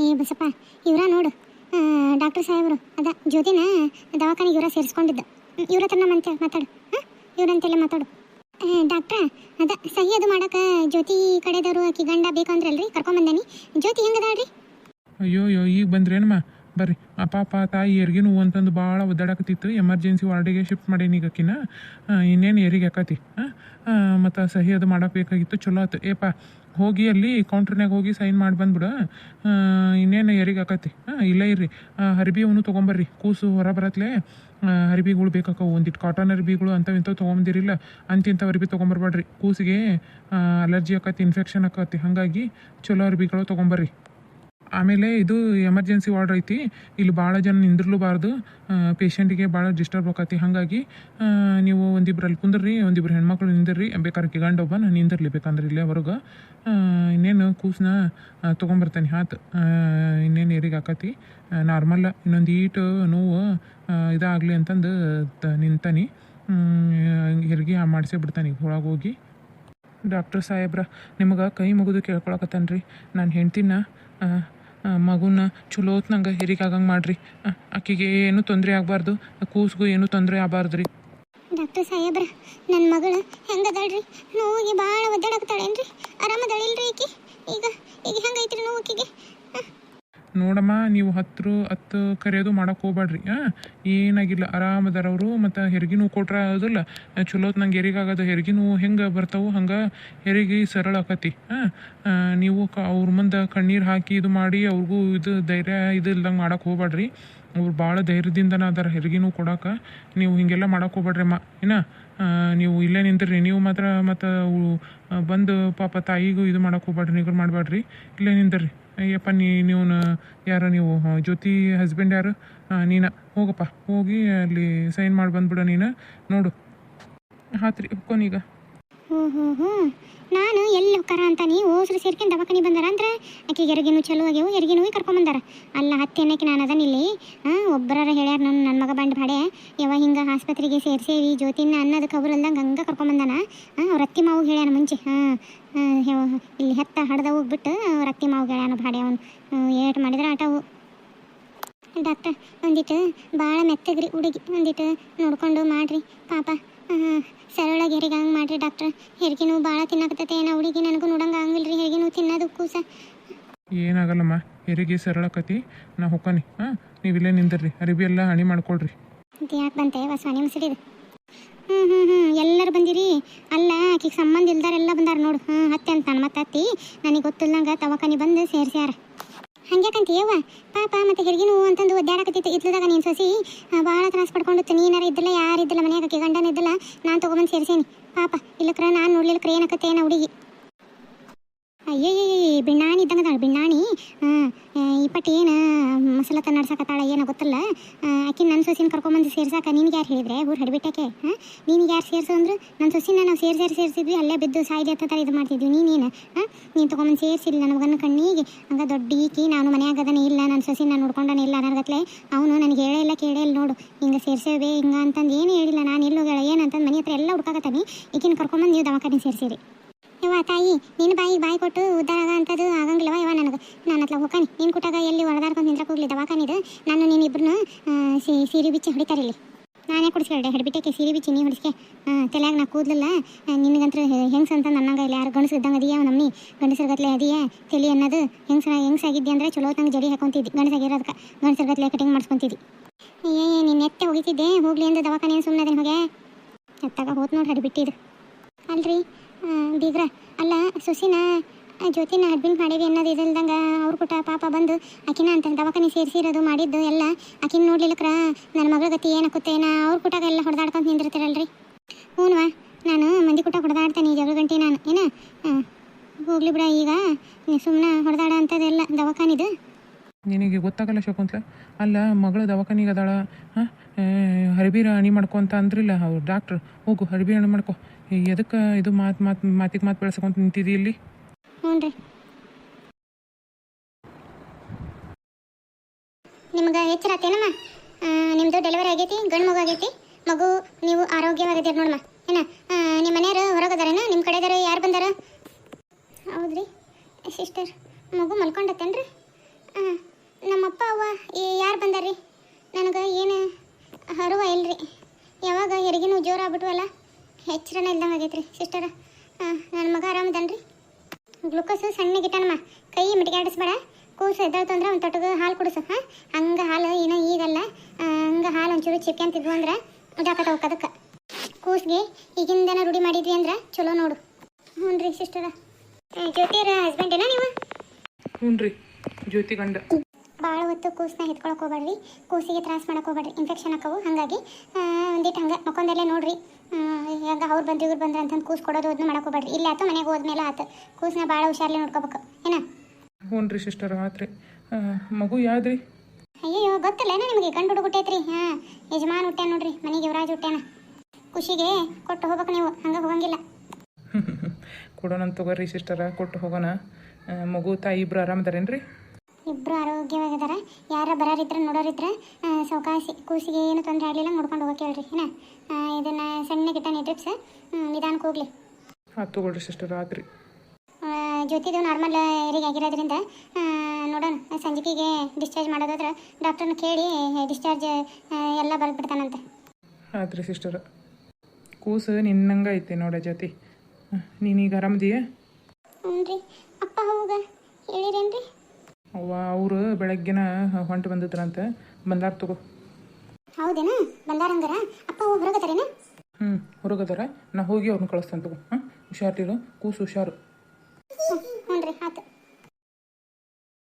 ಏ ಬಸಪ್ಪ, ಇವರ ನೋಡು ಡಾಕ್ಟರ್ ಸಾಹೇಬರು ಅದ ಜ್ಯೋತಿನ ದವಾಖಾನೆಗೆ ಇವರ ಸೇರಿಸ್ಕೊಂಡಿದ್ದ. ಇವ್ರ ಹತ್ರ ನಮ್ಮಂತೆ ಮಾತಾಡು. ಇವ್ರಂತೆಲ್ಲ ಮಾತಾಡು. ಡಾಕ್ಟ್ರ ಅದ ಸಹಿ ಅದು ಮಾಡಕ್ಕೆ ಜ್ಯೋತಿ ಕಡೆದವರು ಆಕಿ ಗಂಡ ಬೇಕಂದ್ರಲ್ರಿ, ಕರ್ಕೊಂಬಂದಾನಿ. ಜ್ಯೋತಿ ಹೆಂಗದಾಳ್ರಿ? ಅಯ್ಯೋ ಈಗ ಬಂದ್ರೇನಮ್ಮ? ಬರ್ರಿ. ಅಪ್ಪ ತಾಯಿ ಹೆರಿಗೆ ನೋವು ಅಂತಂದು ಭಾಳ ಒದ್ದಾಡಕತ್ತಿತ್ತು. ಎಮರ್ಜೆನ್ಸಿ ವಾರ್ಡಿಗೆ ಶಿಫ್ಟ್ ಮಾಡೀನಿ ಈಗ ಆಕಿನ. ಇನ್ನೇನು ಹೆರಿಗೆ ಆಕತಿ. ಮತ್ತು ಸಹಿ ಅದು ಮಾಡಕ್ಕೆ ಬೇಕಾಗಿತ್ತು. ಚಲೋ ಆಯ್ತು. ಏಪ್ಪ ಹೋಗಿ ಅಲ್ಲಿ ಕೌಂಟ್ರ್ನಾಗ ಹೋಗಿ ಸೈನ್ ಮಾಡಿ ಬಂದ್ಬಿಡು. ಇನ್ನೇನು ಹೆರಿಗೆ ಆಕತಿ. ಇಲ್ಲ ಇರ್ರಿ, ಹರಿಬಿ ಅವನು ತೊಗೊಂಬರ್ರಿ. ಕೂಸು ಹೊರ ಬರತ್ಲೆ ಅರಿಬಿಗಳು ಬೇಕಾಕವು. ಒಂದಿಟ್ಟು ಕಾಟನ್ ಅರಿಬಿಗಳು ಅಂಥವು ಇಂಥವು ತೊಗೊಂಬಂದಿರಿಲ್ಲ. ಅಂತಿಂಥ ಅರಿಬಿ ತೊಗೊಂಬರ್ಬೇಡ್ರಿ. ಕೂಸಿಗೆ ಅಲರ್ಜಿ ಆಕತಿ, ಇನ್ಫೆಕ್ಷನ್ ಆಕತಿ. ಹಾಗಾಗಿ ಚಲೋ ಅರಿಬಿಗಳು ತೊಗೊಂಬರ್ರಿ. ಆಮೇಲೆ ಇದು ಎಮರ್ಜೆನ್ಸಿ ವಾರ್ಡ್ ಐತಿ. ಇಲ್ಲಿ ಭಾಳ ಜನ ನಿಂದಿರ್ಲೂಬಾರ್ದು. ಪೇಷಂಟಿಗೆ ಭಾಳ ಡಿಸ್ಟರ್ಬ್ ಆಕತಿ. ಹಾಗಾಗಿ ನೀವು ಒಂದಿಬ್ರು ಅಲ್ಲಿ ಕುಂದ್ರಿ, ಒಂದಿಬ್ರು ಹೆಣ್ಮಕ್ಳು ನಿಂದಿರ್ರಿ. ಬೇಕಾದ್ರೆ ಗಂಡ ಒಬ್ಬ ನಾನು ನಿಂದಿರ್ಲಿ ಬೇಕಂದ್ರೆ ಇಲ್ಲೇ ಹೊರಗೆ. ಇನ್ನೇನು ಕೂಸನ್ನ ತೊಗೊಂಬರ್ತಾನೆ ಆತು. ಇನ್ನೇನು ಏರಿಗೆ ಆಕತಿ. ನಾರ್ಮಲ್ಲ. ಇನ್ನೊಂದು ಈಟು ನೋವು ಇದಾಗಲಿ ಅಂತಂದು ನಿಂತಾನೆ. ಹೆರಿಗೆ ಮಾಡಿಸೇ ಬಿಡ್ತಾನೆ ಒಳಗೆ ಹೋಗಿ. ಡಾಕ್ಟರ್ ಸಾಹೇಬ್ರ, ನಿಮಗೆ ಕೈ ಮುಗಿದು ಕೇಳ್ಕೊಳಕತ್ತಾನ್ರಿ. ನಾನು ಹೆಂಡ್ತಿನ ಮಗುನ ಚಲೋ ಹೊತ್ನಂಗೆ ಹೆರಿಗೆ ಆಗಂಗೆ ಮಾಡ್ರಿ. ಆಕಿಗೆ ಏನೂ ತೊಂದರೆ ಆಗಬಾರ್ದು, ಕೂಸ್ಗೂ ಏನೂ ತೊಂದರೆ ಆಗಬಾರ್ದು ರೀ. ಡಾಕ್ಟರ್ ಸಾಹೇಬ್ರ, ನನ್ನ ಮಗಳು ಹೆಂಗದಾಳ್ರಿ? ನೋವಿಗೆ ಭಾಳ ಒದ್ದಾಡಕ್ತಾಳೇನ್ರಿ? ಆರಾಮದಾಳಿಲ್ರಿ ಈಕಿ? ಈಗ ಈಗ ಹೆಂಗೈತ್ರಿ ನೋವು ಆಕಿಗೆ? ನೋಡಮ್ಮ, ನೀವು ಹತ್ತು ಕರೆಯೋದು ಮಾಡೋಕೆ ಹೋಗ್ಬೇಡ್ರಿ. ಏನಾಗಿಲ್ಲ, ಆರಾಮದಾರವರು. ಮತ್ತು ಹೆರಿಗೆ ನೋವು ಕೊಟ್ರೆ ಅದಲ್ಲ ಚಲೋತ್ ನಂಗೆ ಹೆರಿಗೆ ಆಗೋದು. ಹೆರಿಗೆ ನೋವು ಹೆಂಗೆ ಬರ್ತಾವೆ ಹಂಗೆ ಹೆರಿಗೆ ಸರಳ ಆಕತಿ. ನೀವು ಅವ್ರ ಮುಂದೆ ಕಣ್ಣೀರು ಹಾಕಿ ಇದು ಮಾಡಿ ಅವ್ರಿಗೂ ಇದು ಧೈರ್ಯ ಇದು ಇಲ್ದಂಗೆ ಮಾಡೋಕೆ ಹೋಗ್ಬೇಡ್ರಿ. ಅವ್ರು ಭಾಳ ಧೈರ್ಯದಿಂದನೇ ಅದಾರ ಹೆರಿಗೆ ನೋವು ಕೊಡೋಕೆ. ನೀವು ಹಿಂಗೆಲ್ಲ ಮಾಡೋಕೆ ಹೋಗ್ಬೇಡ್ರಿ ಅಮ್ಮ. ನೀವು ಇಲ್ಲೇ ನಿಂತಿರ್ರಿ. ನೀವು ಮಾತ್ರ ಮತ್ತು ಬಂದು ಪಾಪ ತಾಯಿಗೂ ಇದು ಮಾಡೋಕೆ ಹೋಗ್ಬೇಡ್ರಿ, ನಿಗರ್ ಮಾಡಬೇಡ್ರಿ. ಇಲ್ಲೇ ನಿಂತಿರ್ರಿ. ಅಯ್ಯಪ್ಪ, ನೀವು ಯಾರು? ನೀವು ಜ್ಯೋತಿ ಹಸ್ಬೆಂಡ್ ಯಾರು? ನೀನು ಹೋಗಪ್ಪ, ಹೋಗಿ ಅಲ್ಲಿ ಸೈನ್ ಮಾಡಿ ಬಂದ್ಬಿಡ. ನೀನು ನೋಡು ಹಾತ್ರಿ ಒಪ್ಕೊನೀಗ. ನಾನು ಎಲ್ಲಿ ಹೋಗ್ತಾರ ಅಂತ ನೀವು ಹೋಸ್ರು ಸೇರ್ಕೊಂಡು ದವಾಖಾನೆ ಬಂದಾರ ಅಂದ್ರೆ ಆಕೆ ಹೆರಿಗೆನೂ ಚಲೋ ಆಗ್ಯಾವು. ಹೆರಿಗೆ ನೋವು ಕರ್ಕೊಂಬಂದಾರ. ಅಲ್ಲ ಹತ್ತಿ ಅನ್ನಕ್ಕೆ ನಾನು ಅದನ್ನ ಇಲ್ಲಿ ಒಬ್ಬರ ಹೇಳ್ಯಾರ ನನ್ನ ಮಗ ಬಂದು ಭಾಡೆ ಯಾವ ಹಿಂಗೆ ಆಸ್ಪತ್ರೆಗೆ ಸೇರಿಸೇವಿ ಜ್ಯೋತಿನ ಅನ್ನೋದಕ್ಕೆ ಅವ್ರು ಅಲ್ದಂಗೆ ಹಂಗೆ ಕರ್ಕೊಂಬಂದಾನ. ಅವ್ರ ಅತ್ತಿ ಮಾವು ಹೇಳ್ಯಾನ ಮುಂಚೆ. ಇಲ್ಲಿ ಹೆತ್ತ ಹಡ್ದ ಹೋಗ್ಬಿಟ್ಟು ಅವ್ರ ಅತ್ತಿ ಮಾವು ಹೇಳ್ಯಾನ ಭಾಡೆ. ಅವನು ಏಟು ಮಾಡಿದ್ರೆ ಆಟವು. ಡಾಕ್ಟರ್, ಒಂದಿಟ್ಟು ಭಾಳ ಮೆತ್ತಗ್ರಿ ಹುಡುಗಿ, ಒಂದಿಟ್ಟು ನೋಡ್ಕೊಂಡು ಮಾಡಿರಿ ಪಾಪ. ಸರಳಾಗಿ ಹೆರಿಗೆ ಹಂಗೆ ಮಾಡಿರಿ ಡಾಕ್ಟ್ರ್. ಹೆರಿಗೆ ನೋವು ಭಾಳ ತಿನ್ನಕತ್ತೈತೆ ಏನೋ ಹುಡುಗಿ. ನನಗೂ ನೋಡಂಗೆ ಆಗಂಗಿಲ್ಲ ರೀ ಹೆರಿಗೆ ನೋವು ತಿನ್ನೋದು ಕೂಸ. ಏನಾಗಲ್ಲಮ್ಮ, ಹೆರಿಗೆ ಸರಳಕತಿ. ನಾ ಹೊಕ್ಕನಿ. ನೀವು ಇಲ್ಲೇ ನಿಂದಿರ್ರಿ. ಅರಿಬಿ ಎಲ್ಲ ಹಣಿ ಮಾಡ್ಕೊಳ್ರಿ. ಇದು ಯಾಕೆ ಬಂತೆ ಹೊಸ ಮುಸಿಡಿದು? ಎಲ್ಲರೂ ಬಂದಿರಿ. ಅಲ್ಲ ಆಕಿಗೆ ಸಂಬಂಧ ಇಲ್ದಾರೆಲ್ಲ ಬಂದಾರ ನೋಡು. ಹತ್ತೆ ಅಂತಾನೆ ಮತ್ತೆ ಅತ್ತಿ ನನಗೆ ಗೊತ್ತಿಲ್ಲಂಗೆ ದವಾಖಾನೆ ಬಂದು ಸೇರಿಸ್ಯಾರ. ಹಂಗ್ಯಾಕಂತೀಯವ್ವ ಪಾಪ. ಮತ್ತೆ ಹೆರಿಗೆ ನೋವು ಅಂತಂದು ಒದ್ದಾಡಕತ್ತಿತ್ತು ಇತ್ಲದಾಗ. ನೀನು ಸೊಸಿ ಭಾಳ ತ್ರಾಸ ಪಡ್ಕೊಂಡಿತ್ತು. ನೀನಾರ ಇದ್ದಿಲ್ಲ, ಯಾರಿದ್ದಿಲ್ಲ ಮನೆಯಾಗ, ಆಕೆ ಗಂಡನ ಇದ್ದಿಲ್ಲ. ನಾನು ತೊಗೊಂಬಂದು ಸೇರಿಸೇನಿ ಪಾಪ. ಇಲ್ಲಕ್ರ ನಾನು ನೋಡ್ಲಿಲ್ಲಕ್ರ ಏನಕತ್ತೆ ಏನೋ ಹುಡುಗಿ. ಅಯ್ಯಯ್ಯ, ಬಿಣ್ಣಾಣಿ ಇದ್ದಂಗೆ ಅದಾಳ ಬಿಣ್ಣಾಣಿ. ಈ ಪಟ್ಟಿ ಏನು ಮಸಲತ್ತ ನಡ್ಸಕತ್ತಾಳ ಏನೋ ಗೊತ್ತಿಲ್ಲ. ಆಕಿ ನನ್ನ ಸೊಸಿನ ಕರ್ಕೊಂಬಂದು ಸೇರ್ಸಾಕ ನಿನ್ಗೆ ಯಾರು ಹೇಳಿದ್ರೆ? ಊರು ಹಡಿಬಿಟ್ಟಕ್ಕೆ ನಿನ್ಗೆ ಯಾರು ಸೇರಿಸು ಅಂದ್ರೆ ನನ್ನ ಸೊಸಿನ ನಾವು ಸೇರಿಸಿದ್ವಿ. ಅಲ್ಲೇ ಬಿದ್ದು ಸಾಯ್ದೆ ಅಂತ ಇದು ಮಾಡ್ತಿದ್ವಿ. ನೀನು ತೊಗೊಂಬಂದು ಸೇರಿಸಿಲ್ಲ ನನ್ನ ಮಗನ ಕಣ್ಣಿಗೆ. ಹಂಗೆ ದೊಡ್ಡ ಈಕಿ ನಾನು ಮನೆಯಾಗದನೇ ಇಲ್ಲ, ನನ್ನ ಸೊಸಿನ ನೋಡ್ಕೊಂಡನೇ ಇಲ್ಲ ಅನ್ನೋದತ್ಲೆ ಅವನು ನನಗೆ ಹೇಳೇ ಇಲ್ಲ ಕೇಳೇ ಇಲ್ಲ ನೋಡು. ಹಿಂಗೆ ಸೇರಿಸೇವೆ ಹಿಂಗೆ ಅಂತಂದು ಏನು ಹೇಳಿಲ್ಲ. ನಾನು ಎಲ್ಲೋಗಳ ಏನಂತಂದು ಮನೆ ಹತ್ರ ಎಲ್ಲ ಹುಡ್ಕಾಕತ್ತಾನೆ. ಈಕಿನ ಕರ್ಕೊಂಬಂದು ನೀವು ದವಾಖಾನೆ ಸೇರಿಸಿರಿ. ಯವ್ವ ತಾಯಿ, ನಿನ್ನ ಬಾಯಿ ಕೊಟ್ಟು ಉದ್ದಾರ ಅಂಥದ್ದು ಆಗಂಗಿಲ್ಲವ ಯವ್ವ ನನಗೆ. ನಾನು ಹತ್ಲ ಹೋಗ್ಕಾನಿ. ನೀನು ಕೊಟ್ಟಾಗ ಎಲ್ಲಿ ಹೊಡೆದಾಡ್ಕೊಂಡು ನಿಂದ್ರಕ್ಕೆ ಹೋಗ್ಲಿ ದವಾಖಾನಿದು. ನಾನು ನೀನು ಇಬ್ಬರನ್ನ ಸೀರೆ ಬಿಚ್ಚಿ ಹೊಡಿತಾರಿಲ್ಲಿ. ನಾನೇ ಕುಡಿಸ್ಕೇಳ್ದೆ ಹಿಡ್ಬಿಟ್ಟಕ್ಕೆ ಸೀರೆ ಬಿಚ್ಚಿ ನೀ ಹೊಡಿಸ್ಕೆ. ತಲೆಯಾಗ ನಾ ಕೂದಲಿಲ್ಲ ನಿನಗಂತ್ರ ಹೆಂಗ್ಸ ಅಂತ ನನ್ನಂಗೆ ಇಲ್ಲ. ಯಾರು ಗಂಡಸ್ರು ಇದ್ದಂಗೆ ಅದೀಯ ನಮ್ಮಿ ಗಂಡಸ್ರಗತ್ಲೆ ಅದೀಯ ತಲೆ ಅನ್ನೋದು. ಹೆಂಗ್ಸಾಗಿದ್ದೆ ಅಂದರೆ ಚಲೋ ತಂಗೆ ಜಡಿ ಹಾಕೊತಿದ್ದಿ. ಗಂಡಸಾಗಿರೋದಕ್ಕೆ ಗಂಡಸ್ರಗತ್ಲೆ ಕಟಿಂಗ್ ಮಾಡಿಸ್ಕೊತಿದ್ದಿ. ನಿನ್ನ ಎತ್ತೆ ಹೋಗಿತಿದ್ದೆ ಹೋಗ್ಲಿ ಎಂದು ದವಾಖಾನೆ ಸುಮ್ಮನೆ ಅದನ್ನು ಹೋಗ್ಯಾ ಎತ್ತಾಗ ಹೋತ್ ನೋಡಿ ಹಡಿಬಿಟ್ಟಿದ್ದು ಅಲ್ರಿ ಬೀಗ್ರ. ಅಲ್ಲ ಸೊಸಿನ ಜ್ಯೋತಿನ ಅಡ್ಮಿಟ್ ಮಾಡೇವಿ ಅನ್ನೋದು ಇದಿಲ್ದಂಗೆ ಅವ್ರು ಕೊಟ್ಟ ಪಾಪ ಬಂದು ಆಕಿನ ಅಂತ ದವಾಖಾನೆ ಸೇರಿಸಿರೋದು ಮಾಡಿದ್ದು ಎಲ್ಲ ಆಕಿನ ನೋಡ್ಲಿಲ್ಲಕ್ರ ನನ್ನ ಮಗಳ ಗತಿ ಏನಾಕುತ್ತೇನ ಅವ್ರು ಕೊಟ್ಟಾಗ ಎಲ್ಲ ಹೊಡೆದಾಡ್ಕೊಂಡು ನಿಂದಿರ್ತೀರಲ್ರಿ. ಹ್ಞೂನ್ವಾ, ನಾನು ಮಂದಿ ಕೊಟ್ಟಾಗ ಹೊಡೆದಾಡ್ತೇನೆ ಜಗಳ ಗಂಟೆ ನಾನು ಹೋಗ್ಲಿ ಬಿಡ. ಈಗ ಸುಮ್ಮನೆ ಹೊಡೆದಾಡ ಅಂಥದ್ದೆಲ್ಲ ದವಾಖಾನಿದು ನಿನಗೆ ಗೊತ್ತಾಗಲ್ಲ ಶಕುಂತ್ಲ. ಅಲ್ಲ ಮಗಳು ದವಾಖಾನಿಗೆ ಅದಾಳ. ಹರಿಬೀರ ಹಣಿ ಮಾಡ್ಕೊ ಅಂತ ಅಂದ್ರಿಲ್ಲ ಅವ್ರು ಡಾಕ್ಟ್ರು. ಹೋಗು ಹರಿಬೀರ ಹಣಿ ಮಾಡ್ಕೊ. ಎದಕ್ಕೆ ಇದು ಮಾತಿಗೆ ಮಾತು ಬೆಳೆಸ್ಕೊಂತ ನಿಂತಿದ್ದೀ ಇಲ್ಲಿ? ಹ್ಞೂ ರೀ. ನಿಮ್ಗೆ ಎಚ್ಚರ ಆತೇನಮ್ಮ? ನಿಮ್ಮದು ಡೆಲಿವರಿ ಆಗೈತಿ, ಗಂಡು ಮಗು ಆಗೈತಿ. ಮಗು ನೀವು ಆರೋಗ್ಯವಾಗಿದ್ದೀರಿ ನೋಡಮ್ಮ. ನಿಮ್ಮ ಮನೆಯವರು ಹೊರಗದಾರೇನ? ನಿಮ್ಮ ಕಡೆದಾರ ಯಾರು ಬಂದಾರ? ಹೌದ್ರಿ ಸಿಸ್ಟರ್, ಮಗು ಮಲ್ಕೊಂಡತ್ತೇನ್ರಿ? ಹಾಂ ನಮ್ಮಪ್ಪ ಅವ್ವ ಯಾರು ಬಂದಾರ್ರಿ ನನಗೆ ಏನು ಹರುವ ಇಲ್ರಿ ಯಾವಾಗ ಹೆರಿಗೆನೂ ಜೋರು ಆಗ್ಬಿಟ್ವಲ್ಲ ಹೆಚ್ಚರನ ಇಲ್ದಂಗೆ ಆಗೈತ್ರಿ ಸಿಸ್ಟರ. ಹಾಂ ನನ್ನ ಮಗ ಆರಾಮದನ್ರಿ? ಗ್ಲುಕೋಸು ಸಣ್ಣಗಿಟ್ಟನಮ್ಮ, ಕೈ ಮಿಟ್ಗಾಡಿಸ್ಬೇಡ. ಕೂಸು ಎದ್ದಾಳ್ತು ಅಂದ್ರೆ ಒಂದು ತೊಟ್ಟಗೆ ಹಾಲು ಕುಡಿಸು. ಹಾಂ ಹಂಗೆ ಹಾಲು ಏನೋ ಈಗಲ್ಲ, ಹಂಗೆ ಹಾಲು ಒಂಚೂರು ಚಿಪ್ಕೊಂತಿದ್ವು ಅಂದ್ರೆ ಇದಾಕತ್ತವ ಅದಕ್ಕೆ. ಕೂಸಿಗೆ ಈಗಿಂದನ ರೂಢಿ ಮಾಡಿದ್ವಿ ಅಂದ್ರೆ ಚಲೋ ನೋಡು. ಹ್ಞೂ ರೀ ಸಿಸ್ಟರ. ಜ್ಯೋತಿಯರ ಹಸ್ಬೆಂಡೇನಾ ನೀವು? ಹ್ಞೂ ರೀ, ಜ್ಯೋತಿ ಗಂಡ. ಭಾಳ ಹೊತ್ತು ಕೂಸನ್ನ ಎತ್ಕೊಳಕ್ಕೆ ಹೋಗ್ಬೇಡ್ರಿ, ಕೂಸಿಗೆ ತ್ರಾಸ ಮಾಡಕ್ಕೆ ಹೋಗ್ಬೇಡ್ರಿ, ಇನ್ಫೆಕ್ಷನ್ ಆಕವು. ಹಾಗಾಗಿ ಒಂದಿಟ್ಟು ಹಂಗೆ ಮಕ್ಕೊಂದಲ್ಲೇ ನೋಡ್ರಿ. ಈಗ ಅವ್ರು ಬಂದು ಇವ್ರು ಬಂದ್ರೆ ಅಂತಂದು ಕೂಸು ಕೊಡೋದು ಅದನ್ನ ಮಾಡಕ್ಕೆ ಹೋಗ್ಬೇಡ್ರಿ. ಇಲ್ಲ ಆಯ್ತು ಮನೆಗೆ ಹೋದ್ಮೇಲೆ ಆತು, ಕೂಸನ್ನ ಭಾಳ ಹುಷಾರ್ಲಿ ನೋಡ್ಕೋಬೇಕು ಏನ. ಹ್ಞೂ ರೀ ಸಿಸ್ಟರ್, ಆತ್ರಿ. ಮಗು ಯಾವ್ದ್ರಿ? ಅಯ್ಯೋ ಗೊತ್ತಿಲ್ಲ ನಿಮಗೆ, ಗಂಡು ಹುಡುಗ ಹುಟ್ಟೈತ್ರಿ. ಹಾಂ ಯಜಮಾನ್ ಹುಟ್ಟ್ಯಾನ ನೋಡ್ರಿ, ಮನೆಗೆ ಯುವರಾಜ್ ಹುಟ್ಟ್ಯಾನ. ಖುಷಿಗೆ ಕೊಟ್ಟು ಹೋಗ್ಬೇಕು ನೀವು, ಹಂಗೆ ಹೋಗಂಗಿಲ್ಲ. ಕೊಡೋಣಂತ ತಗೋರಿ ಸಿಸ್ಟರ, ಕೊಟ್ಟು ಹೋಗೋಣ. ಮಗು ತಾಯಿ ಇಬ್ರು ಆರಾಮದಾರೇನು ರೀ? ಇಬ್ಬರು ಆರೋಗ್ಯವಾಗಿದ್ದಾರೆ. ಯಾರ ಬರೋರಿದ್ರೆ ನೋಡೋರಿದ್ರೆ ಸೌಕಾಸಿ, ಕೂಸಿಗೆ ಏನು ತೊಂದರೆ ಆಗಲಿಲ್ಲ ನೋಡ್ಕೊಂಡು ಹೋಗಕ್ಕೆ ಹೇಳ್ರಿ ಏನ. ಇದನ್ನು ಸಣ್ಣಗಿಟ್ಟಾನೆ ಡ್ರಿಪ್ಸ್, ನಿಧಾನಕ್ಕೆ ಹೋಗ್ಲಿ. ಆತು ತಗೊಳ್ರಿ ಸಿಸ್ಟರ್, ಆತ್ರಿ. ಜ್ಯೋತಿದು ನಾರ್ಮಲ್ ಏರಿಗೆ ಆಗಿರೋದ್ರಿಂದ ನೋಡೋಣ, ಸಂಜೆಗೆ ಡಿಸ್ಚಾರ್ಜ್ ಮಾಡೋದಾದ್ರೆ ಡಾಕ್ಟರ್ನ ಕೇಳಿ ಡಿಸ್ಚಾರ್ಜ್ ಎಲ್ಲ ಬರೆದ್ಬಿಡ್ತಾನಂತೆ. ಆತ್ರಿ ಸಿಸ್ಟರ್. ಕೂಸು ನಿನ್ನಂಗೆ ಐತಿ ನೋಡ ಜ್ಯೋತಿ. ನೀನೀಗ ಆರಾಮದೀಯ? ಹ್ಞೂ ರೀ. ಅಪ್ಪ ಹೋಗ ಹೇಳಿರೇನ್ರಿ? ಅವ್ವ ಅವರು ಬೆಳಗ್ಗೆನ ಹೊಂಟು ಬಂದಿದ್ರಂತೆ, ಬಂದಾರ ತಗೋ. ಹೌದೇನಾ? ಬಂದಾರಂಗಾರ? ಅಪ್ಪ ಹೋಗಿ ಹೊರಗತ್ತಾರೇನ? ಹ್ಞೂ ಹೊರಗದಾರ, ನಾ ಹೋಗಿ ಅವ್ರನ್ನ ಕಳಿಸ್ತೇನೆ ತಗೋ. ಹಾಂ ಹುಷಾರಿರು, ಕೂಸು ಹುಷಾರು. ಹ್ಞೂ ರೀ ಆಯ್ತು.